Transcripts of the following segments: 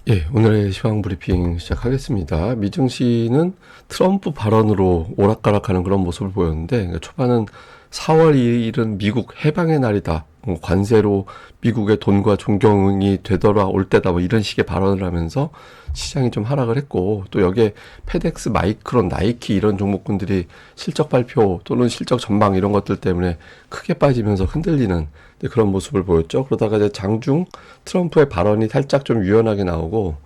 예, 오늘의 시황 브리핑 시작하겠습니다. 미증시는 트럼프 발언으로 오락가락하는 그런 모습을 보였는데, 그러니까 초반은 4월 2일은 미국 해방의 날이다. 관세로 미국의 돈과 존경이 되돌아올 때다. 뭐 이런 식의 발언을 하면서 시장이 좀 하락을 했고, 또 여기에 페덱스, 마이크론, 나이키 이런 종목군들이 실적 발표 또는 실적 전망 이런 것들 때문에 크게 빠지면서 흔들리는 그런 모습을 보였죠. 그러다가 이제 장중 트럼프의 발언이 살짝 좀 유연하게 나오고,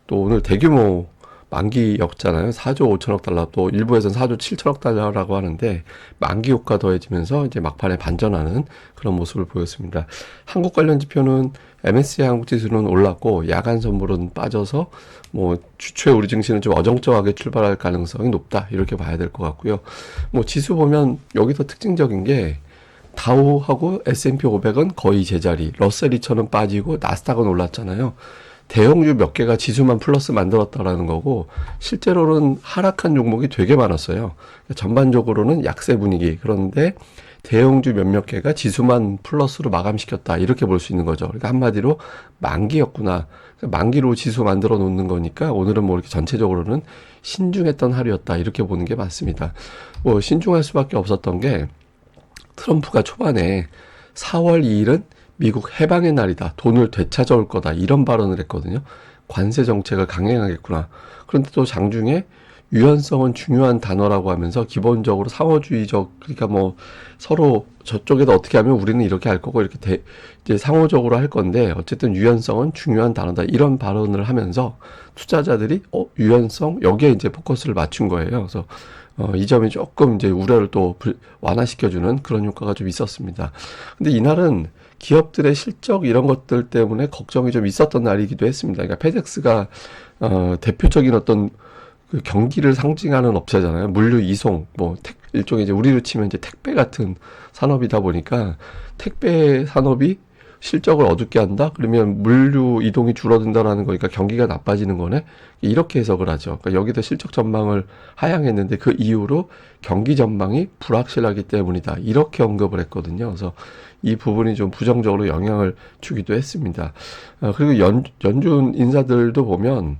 또 오늘 대규모 만기였잖아요. 4조 5천억 달러, 또 일부에서는 4조 7천억 달러라고 하는데 만기 효과 더해지면서 이제 막판에 반전하는 그런 모습을 보였습니다. 한국 관련 지표는 MSCI 한국 지수는 올랐고 야간 선물은 빠져서 뭐 주초에 우리 증시는 좀 어정쩡하게 출발할 가능성이 높다 이렇게 봐야 될 것 같고요. 뭐 지수 보면 여기서 특징적인 게 다우하고 S&P 500은 거의 제자리, 러셀 2000은 빠지고 나스닥은 올랐잖아요. 대형주 몇 개가 지수만 플러스 만들었다라는 거고 실제로는 하락한 종목이 되게 많았어요. 전반적으로는 약세 분위기. 그런데 대형주 몇몇 개가 지수만 플러스로 마감시켰다. 이렇게 볼 수 있는 거죠. 그러니까 한마디로 만기였구나. 만기로 지수 만들어 놓는 거니까 오늘은 뭐 이렇게 전체적으로는 신중했던 하루였다. 이렇게 보는 게 맞습니다. 뭐 신중할 수밖에 없었던 게 트럼프가 초반에 4월 2일은 미국 해방의 날이다. 돈을 되찾아올 거다. 이런 발언을 했거든요. 관세 정책을 강행하겠구나. 그런데 또 장중에 유연성은 중요한 단어라고 하면서 기본적으로 상호주의적, 그러니까 뭐 서로 저쪽에도 어떻게 하면 우리는 이렇게 할 거고 이렇게 이제 상호적으로 할 건데 어쨌든 유연성은 중요한 단어다. 이런 발언을 하면서 투자자들이 유연성 여기에 이제 포커스를 맞춘 거예요. 그래서 이 점이 조금 이제 우려를 또 완화시켜주는 그런 효과가 좀 있었습니다. 근데 이날은 기업들의 실적 이런 것들 때문에 걱정이 좀 있었던 날이기도 했습니다. 그러니까 페덱스가 대표적인 어떤 그 경기를 상징하는 업체잖아요. 물류 이송, 뭐 일종의 이제 우리로 치면 이제 택배 같은 산업이다 보니까 택배 산업이 실적을 어둡게 한다? 그러면 물류 이동이 줄어든다라는 거니까 경기가 나빠지는 거네? 이렇게 해석을 하죠. 그러니까 여기도 실적 전망을 하향했는데 그 이후로 경기 전망이 불확실하기 때문이다. 이렇게 언급을 했거든요. 그래서 이 부분이 좀 부정적으로 영향을 주기도 했습니다. 그리고 연준 인사들도 보면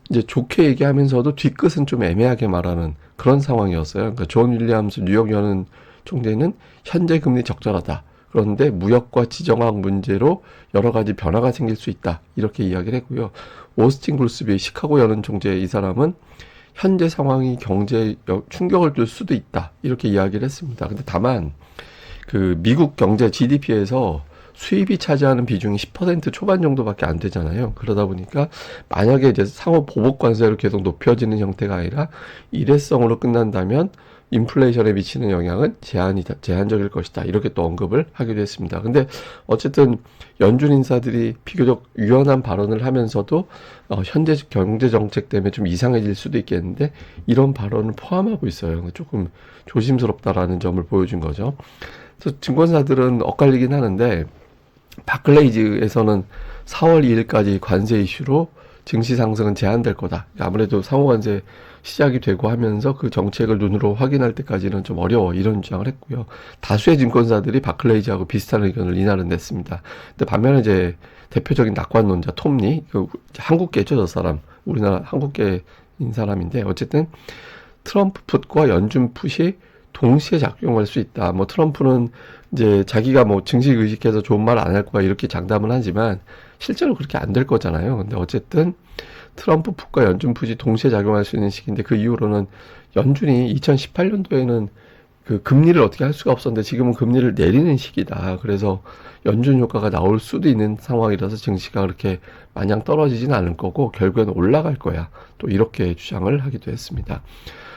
이제 좋게 얘기하면서도 뒤끝은 좀 애매하게 말하는 그런 상황이었어요. 그러니까 존 윌리엄스 뉴욕 연은 총재는 현재 금리 적절하다. 그런데 무역과 지정학 문제로 여러 가지 변화가 생길 수 있다. 이렇게 이야기를 했고요. 오스틴 글스비 시카고 연은 총재 이 사람은 현재 상황이 경제에 충격을 줄 수도 있다. 이렇게 이야기를 했습니다. 근데 다만 그 미국 경제 GDP에서 수입이 차지하는 비중이 10% 초반 정도밖에 안 되잖아요. 그러다 보니까 만약에 이제 상호 보복 관세로 계속 높여지는 형태가 아니라 일회성으로 끝난다면 인플레이션에 미치는 영향은 제한적일 것이다. 이렇게 또 언급을 하기도 했습니다. 근데 어쨌든 연준 인사들이 비교적 유연한 발언을 하면서도 현재 경제 정책 때문에 좀 이상해질 수도 있겠는데 이런 발언을 포함하고 있어요. 조금 조심스럽다라는 점을 보여준 거죠. 그래서 증권사들은 엇갈리긴 하는데 바클레이즈에서는 4월 2일까지 관세 이슈로 증시 상승은 제한될 거다. 아무래도 상호관세 시작이 되고 하면서 그 정책을 눈으로 확인할 때까지는 좀 어려워 이런 주장을 했고요. 다수의 증권사들이 바클레이즈하고 비슷한 의견을 이날은 냈습니다. 근데 반면에 이제 대표적인 낙관론자 톰리, 그 한국계죠, 저 사람. 우리나라 한국계인 사람인데 어쨌든 트럼프 풋과 연준 풋이 동시에 작용할 수 있다. 뭐 트럼프는 이제 자기가 뭐 증식 의식해서 좋은 말 안 할 거야 이렇게 장담을 하지만 실제로 그렇게 안 될 거잖아요. 근데 어쨌든 트럼프 풋과 연준 풋이 동시에 작용할 수 있는 시기인데 그 이후로는 연준이 2018년도에는 그 금리를 어떻게 할 수가 없었는데 지금은 금리를 내리는 시기다. 그래서 연준 효과가 나올 수도 있는 상황이라서 증시가 그렇게 마냥 떨어지진 않을 거고 결국에는 올라갈 거야. 또 이렇게 주장을 하기도 했습니다.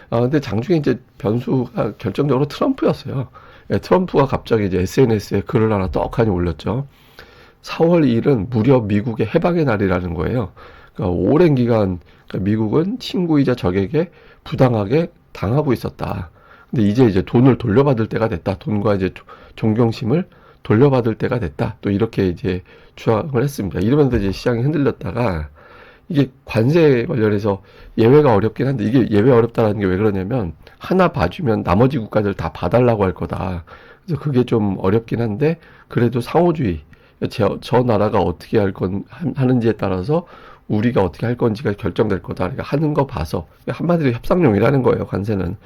근데 장중에 이제 변수가 결정적으로 트럼프였어요. 예, 트럼프가 갑자기 이제 SNS에 글을 하나 떡하니 올렸죠. 4월 2일은 무려 미국의 해방의 날이라는 거예요. 그러니까 오랜 기간 그러니까 미국은 친구이자 적에게 부당하게 당하고 있었다. 근데 이제 돈을 돌려받을 때가 됐다. 돈과 이제 존경심을 돌려받을 때가 됐다. 또 이렇게 이제 주장을 했습니다. 이러면서 이제 시장이 흔들렸다가 이게 관세 관련해서 예외가 어렵긴 한데 이게 예외 어렵다라는 게 왜 그러냐면 하나 봐주면 나머지 국가들 다 봐달라고 할 거다. 그래서 그게 좀 어렵긴 한데 그래도 상호주의 저 나라가 어떻게 하는지에 따라서 우리가 어떻게 할 건지가 결정될 거다. 그러니까 하는 거 봐서 한마디로 협상용이라는 거예요. 관세는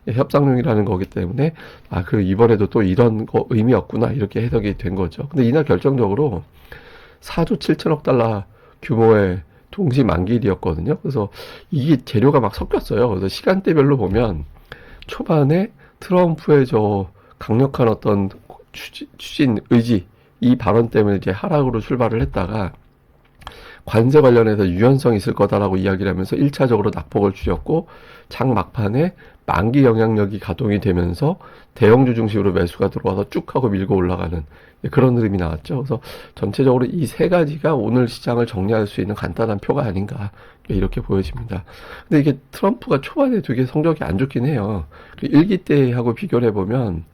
협상용이라는 거기 때문에 그 이번에도 또 이런 거 의미였구나 이렇게 해석이 된 거죠. 근데 이날 결정적으로 4조 7천억 달러 규모의 동시 만기일이었거든요. 그래서 이게 재료가 막 섞였어요. 그래서 시간대별로 보면 초반에 트럼프의 저 강력한 어떤 추진 의지 이 발언 때문에 이제 하락으로 출발을 했다가 관세 관련해서 유연성이 있을 거다라고 이야기를 하면서 1차적으로 낙폭을 줄였고 장 막판에 만기 영향력이 가동이 되면서 대형주 중심으로 매수가 들어와서 쭉 하고 밀고 올라가는 그런 흐름이 나왔죠. 그래서 전체적으로 이 세 가지가 오늘 시장을 정리할 수 있는 간단한 표가 아닌가 이렇게 보여집니다. 근데 이게 트럼프가 초반에 되게 성적이 안 좋긴 해요. 1기 때하고 비교를 해보면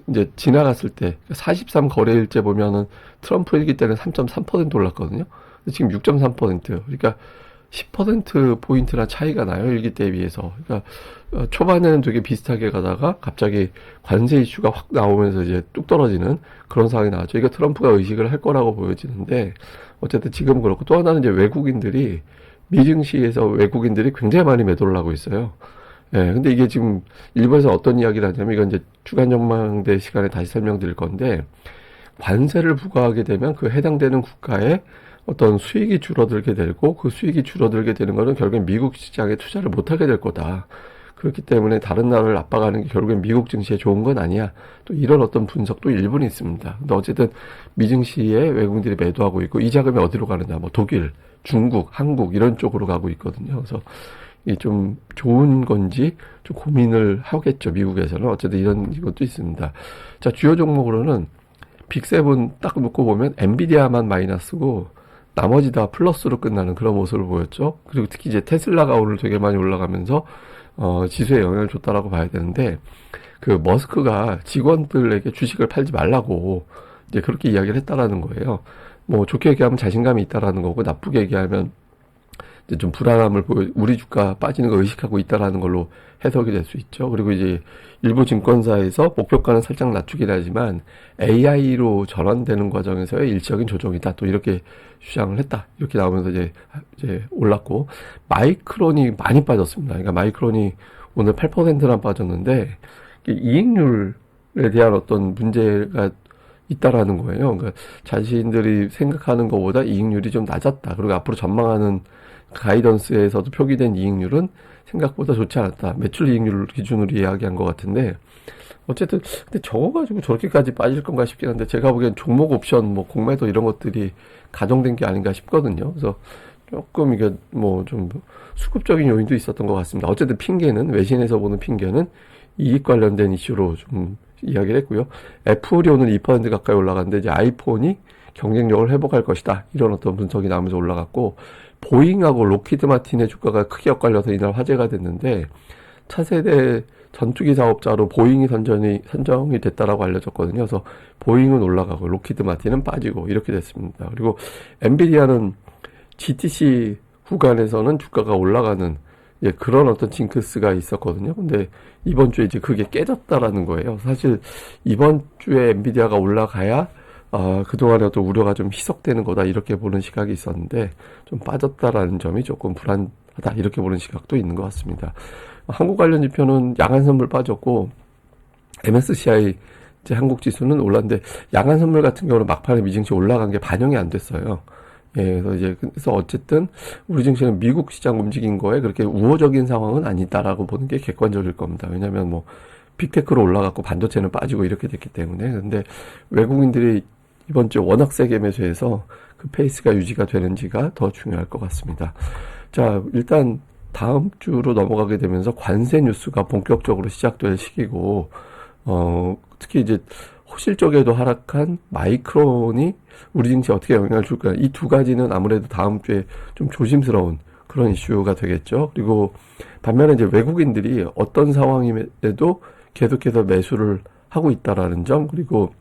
이제 지나갔을 때 43 거래일째 보면은 트럼프 1기 때는 3.3% 올랐거든요. 지금 6.3%. 그러니까 10%포인트나 차이가 나요. 1기 때에 비해서. 그러니까 초반에는 되게 비슷하게 가다가 갑자기 관세 이슈가 확 나오면서 이제 뚝 떨어지는 그런 상황이 나왔죠. 이거 트럼프가 의식을 할 거라고 보여지는데 어쨌든 지금 그렇고 또 하나는 이제 외국인들이 미증시에서 외국인들이 굉장히 많이 매도를 하고 있어요. 예, 근데 이게 지금 일본에서 어떤 이야기를 하냐면 이건 이제 주간 전망대 시간에 다시 설명드릴 건데 관세를 부과하게 되면 그 해당되는 국가에 어떤 수익이 줄어들게 되고 그 수익이 줄어들게 되는 것은 결국엔 미국 시장에 투자를 못하게 될 거다. 그렇기 때문에 다른 나라를 압박하는 게 결국엔 미국 증시에 좋은 건 아니야. 또 이런 어떤 분석도 일본에 있습니다. 근데 어쨌든 미증시에 외국인들이 매도하고 있고 이 자금이 어디로 가느냐. 뭐 독일, 중국, 한국 이런 쪽으로 가고 있거든요. 그래서 이게 좀 좋은 건지 좀 고민을 하겠죠. 미국에서는. 어쨌든 이런 것도 있습니다. 자, 주요 종목으로는 빅7 딱 놓고 보면 엔비디아만 마이너스고 나머지 다 플러스로 끝나는 그런 모습을 보였죠. 그리고 특히 이제 테슬라가 오늘 되게 많이 올라가면서 지수에 영향을 줬다라고 봐야 되는데 그 머스크가 직원들에게 주식을 팔지 말라고 이제 그렇게 이야기를 했다라는 거예요. 뭐 좋게 얘기하면 자신감이 있다라는 거고 나쁘게 얘기하면 이제 좀 불안함을 우리 주가 빠지는 걸 의식하고 있다라는 걸로 해석이 될 수 있죠. 그리고 이제 일부 증권사에서 목표가는 살짝 낮추긴 하지만 AI로 전환되는 과정에서의 일시적인 조정이다. 또 이렇게 주장을 했다. 이렇게 나오면서 이제 올랐고 마이크론이 많이 빠졌습니다. 그러니까 마이크론이 오늘 8%나 빠졌는데 이익률에 대한 어떤 문제가 있다라는 거예요. 그러니까 자신들이 생각하는 것보다 이익률이 좀 낮았다. 그리고 앞으로 전망하는 가이던스에서도 표기된 이익률은 생각보다 좋지 않았다. 매출 이익률 기준으로 이야기한 것 같은데 어쨌든 근데 저거 가지고 저렇게까지 빠질 건가 싶긴 한데 제가 보기엔 종목 옵션 뭐 공매도 이런 것들이 가정된 게 아닌가 싶거든요. 그래서 조금 이게 뭐 좀 수급적인 요인도 있었던 것 같습니다. 어쨌든 핑계는 외신에서 보는 핑계는 이익 관련된 이슈로 좀 이야기를 했고요. 애플이 오늘 2% 가까이 올라갔는데 이제 아이폰이 경쟁력을 회복할 것이다. 이런 어떤 분석이 나오면서 올라갔고 보잉하고 로키드 마틴의 주가가 크게 엇갈려서 이날 화제가 됐는데 차세대 전투기 사업자로 보잉이 선정이 됐다라고 알려졌거든요. 그래서 보잉은 올라가고 로키드 마틴은 빠지고 이렇게 됐습니다. 그리고 엔비디아는 GTC 구간에서는 주가가 올라가는 그런 어떤 징크스가 있었거든요. 근데 이번 주에 이제 그게 깨졌다라는 거예요. 사실 이번 주에 엔비디아가 올라가야 그동안의 어떤 우려가 좀 희석되는 거다 이렇게 보는 시각이 있었는데 좀 빠졌다라는 점이 조금 불안하다 이렇게 보는 시각도 있는 것 같습니다. 한국 관련 지표는 양한 선물 빠졌고 MSCI 이제 한국 지수는 올랐는데 양한 선물 같은 경우는 막판에 미증시 올라간 게 반영이 안 됐어요. 예, 그래서 어쨌든 우리 증시는 미국 시장 움직인 거에 그렇게 우호적인 상황은 아니다라고 보는 게 객관적일 겁니다. 왜냐하면 뭐 빅테크로 올라갔고 반도체는 빠지고 이렇게 됐기 때문에 근데 외국인들이 이번 주 워낙 세게 매수해서 그 페이스가 유지가 되는지가 더 중요할 것 같습니다. 자, 일단 다음 주로 넘어가게 되면서 관세 뉴스가 본격적으로 시작될 시기고, 특히 이제 호실 쪽에도 하락한 마이크론이 우리 증시에 어떻게 영향을 줄까? 이 두 가지는 아무래도 다음 주에 좀 조심스러운 그런 이슈가 되겠죠. 그리고 반면에 이제 외국인들이 어떤 상황임에도 계속해서 매수를 하고 있다라는 점, 그리고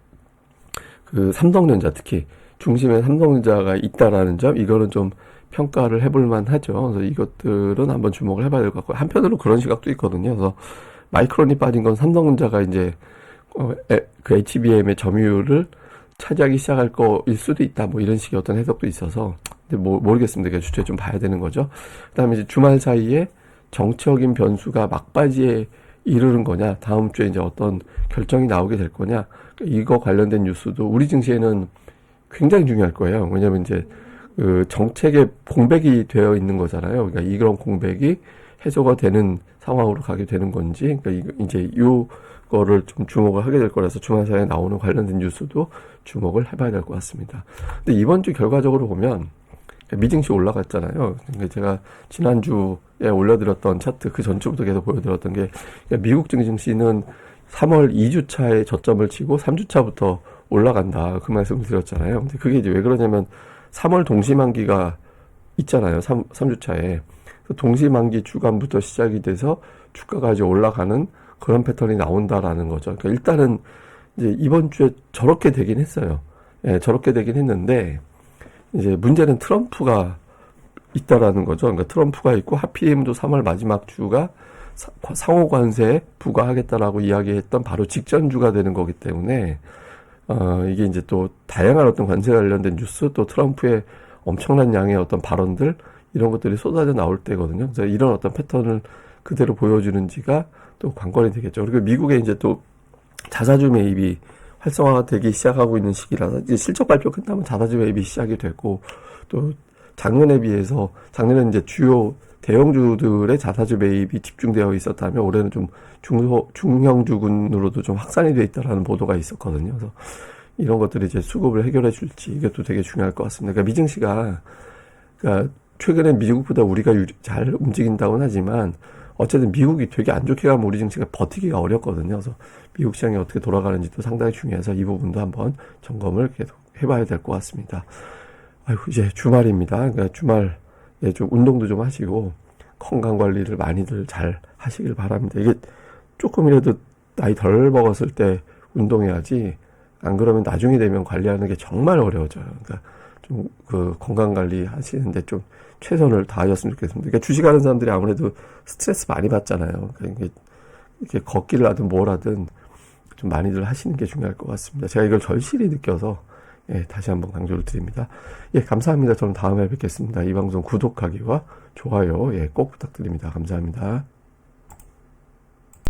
그 삼성전자 특히 중심에 삼성전자가 있다라는 점 이거는 좀 평가를 해볼 만하죠. 그래서 이것들은 한번 주목을 해봐야 될 것 같고 한편으로 그런 시각도 있거든요. 그래서 마이크론이 빠진 건 삼성전자가 이제 그 HBM의 점유율을 차지하기 시작할 거일 수도 있다. 뭐 이런 식의 어떤 해석도 있어서 근데 모르겠습니다. 그러니까 주체 좀 봐야 되는 거죠. 그다음에 이제 주말 사이에 정치적인 변수가 막바지에 이르는 거냐, 다음 주에 이제 어떤 결정이 나오게 될 거냐, 이거 관련된 뉴스도 우리 증시에는 굉장히 중요할 거예요. 왜냐하면 이제 그 정책의 공백이 되어 있는 거잖아요. 그러니까 이런 공백이 해소가 되는 상황으로 가게 되는 건지, 그러니까 이제 이거를 좀 주목을 하게 될 거라서 주말 사이에 나오는 관련된 뉴스도 주목을 해봐야 될 것 같습니다. 근데 이번 주 결과적으로 보면 미증시 올라갔잖아요. 그러니까 제가 지난주에 올려드렸던 차트 그 전주부터 계속 보여드렸던 게 미국 증시는 3월 2주차에 저점을 치고 3주차부터 올라간다 그 말씀을 드렸잖아요. 근데 그게 이제 왜 그러냐면 3월 동시만기가 있잖아요. 3주차에 동시만기 주간부터 시작이 돼서 주가가 이제 올라가는 그런 패턴이 나온다라는 거죠. 그러니까 일단은 이제 이번 주에 저렇게 되긴 했어요. 예, 저렇게 되긴 했는데 이제 문제는 트럼프가 있다라는 거죠. 그러니까 트럼프가 있고 하필이면도 3월 마지막 주가 상호 관세 부과하겠다라고 이야기했던 바로 직전 주가 되는 거기 때문에 이게 이제 또 다양한 어떤 관세 관련된 뉴스 또 트럼프의 엄청난 양의 어떤 발언들 이런 것들이 쏟아져 나올 때거든요. 그래서 이런 어떤 패턴을 그대로 보여주는지가 또 관건이 되겠죠. 그리고 미국에 이제 또 자사주 매입이 활성화가 되기 시작하고 있는 시기라서 이제 실적 발표 끝나면 자사주 매입이 시작이 되고 또 작년에 비해서 작년에는 이제 주요 대형주들의 자사주 매입이 집중되어 있었다면 올해는 좀 중형주군으로도 좀 확산이 되어 있다라는 보도가 있었거든요. 그래서 이런 것들이 이제 수급을 해결해 줄지 이것도 되게 중요할 것 같습니다. 그러니까 미증시가 그러니까 최근에 미국보다 우리가 잘 움직인다고는 하지만 어쨌든 미국이 되게 안 좋게 가면 우리 증시가 버티기가 어렵거든요. 그래서 미국 시장이 어떻게 돌아가는지도 상당히 중요해서 이 부분도 한번 점검을 계속 해봐야 될 것 같습니다. 아이고, 이제 주말입니다. 그러니까 주말에 좀 운동도 좀 하시고 건강 관리를 많이들 잘 하시길 바랍니다. 이게 조금이라도 나이 덜 먹었을 때 운동해야지 안 그러면 나중에 되면 관리하는 게 정말 어려워져요. 그러니까 좀 그 건강 관리 하시는데 좀 최선을 다하셨으면 좋겠습니다. 그러니까 주식하는 사람들이 아무래도 스트레스 많이 받잖아요. 그러니까 이렇게 걷기를 하든 뭘 하든 좀 많이들 하시는 게 중요할 것 같습니다. 제가 이걸 절실히 느껴서 다시 한번 강조를 드립니다. 감사합니다. 저는 다음에 뵙겠습니다. 이 방송 구독하기와 좋아요 꼭 부탁드립니다. 감사합니다.